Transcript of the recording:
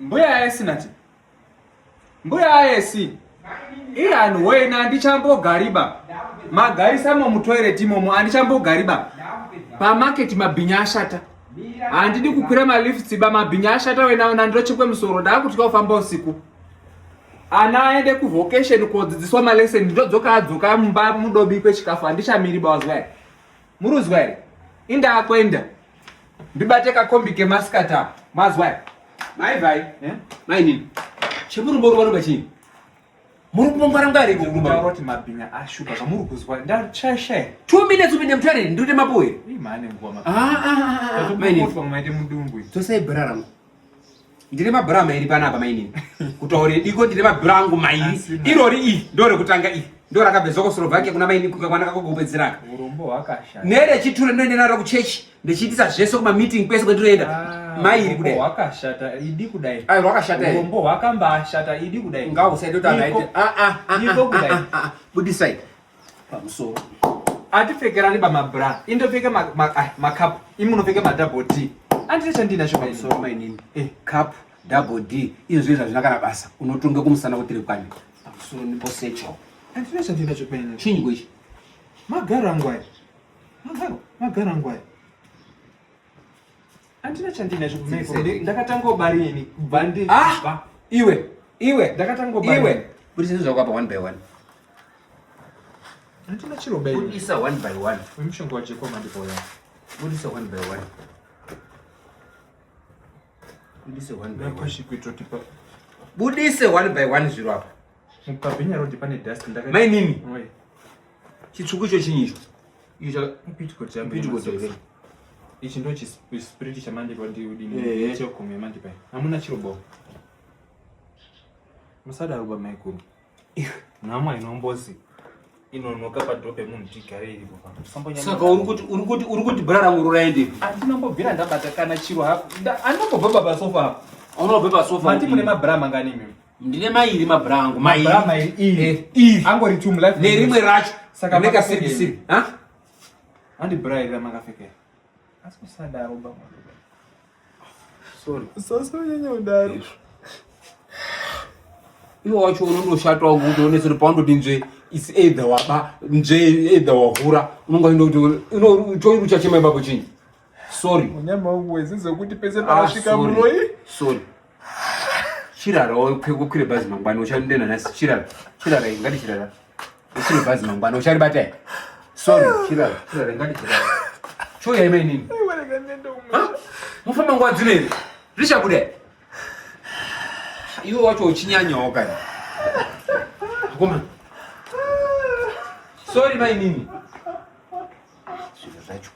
Mbuya ayesi nati. Mbuya ayesi. Iyani wena andichambo-gariba. Magarisa mu toilet imomo andichambo-gariba. Pa market mabhinya ashata. Handidi kukwira malifts ba mabhinya ashata wena unandirochekwe musoro ndakutika ufamba usiku. Ana aende ku vocation kodzidziswa malesson ndodzoka adzoka mumba mudobi kwechikafu andichamiri bawazwa. Muruzwa ere? Inda akwenda. Ndibate kakombi kemaskata. Mazwa. Mai vai, mai nini? Chemurumbo ruva chini. Murumbo ngwarangari kurumba roti mabhinya ashuka kamuri kuzwa. Ndachashe. 2 minutes upinde mtare ndute mapoe. Imane ngoma. Mai nini? Maite mudungwe. Tose braramu. Ndine mabrama iri panapa mai nini? Kutaure diko ndine mabrangu mai. Irori ndore kutanga ndora kabezoko Slovakia kuna mai nini kukakwana kakugopedzeraka. Murumbo wakashata. Nere chiture ndoende naro ku church. Ndechitisa zvese kuma meeting kwese kwendinoenda. Mai iri kudai wakashata idi kudai wakashata rombo wakambashata idi kudai ngao saidi utanaite iko kudai budisai pamusoro atifekerani bamabra indofeka makap imunofeka madouble D andite ndina shoka isoro mai nini cup double D izvo zvizva zvinakana basa unotunga kumusana kutiri kwani pamusoro nipo secho andite ndina shoka ine chinyi kwechi magara ngwai Andina chandina zvikumeko ndakatango barini kubvandi iwe ndakatango barini budisa zvakapa 1 by 1 andina chiroba ini budisa 1 by 1 wemushonga wachekoma ndipoya budisa 1 by 1 budisa 1 by 1 kwashikuitwa tipa budise 1 by 1 zviro apa mukabhinya roti pane dust ndakati mai nini chitsvuku icho chinyicho icho ipitiko ichi ndo chispirit chamanje kwandi udini chokome manje pai hamuna chirobo musadaro ba maikuru nama inombozi inonoka padrope munhu tigare iripo pa saka uri kuti brara ngururaende andinombobvira ndabata kana chiro hapo andinombobva baba sofa unobva baba sofa mati mune mabra mangani mimi ndine mairi mabra angu mairi angori tum life nerimwe racho saka neka sibisi andi bra ira makafeka Askusadaro baba. Sorry. Sasa nyanya undaro. Iwo wacho unondoshatwa ukuthi unesiri paundo dinje is either waba nje either wahura unonga ino join uchachema babo chini. Sorry. Munyama wezizi kuti pese parasvika muroyi. Sorry. Chirara kwekukwire bhazi mangwana uchandena nasi chirara ingati chirara. Uchire bhazi mangwana ucharibata. Sorry, chirara ingati chirara. Choya ime nini? Mufamba ngwa dzineri. Risha bude. Iwe wacho uchinyanyawo kana. Koma. Sorry mai nini? Zviro zvacho.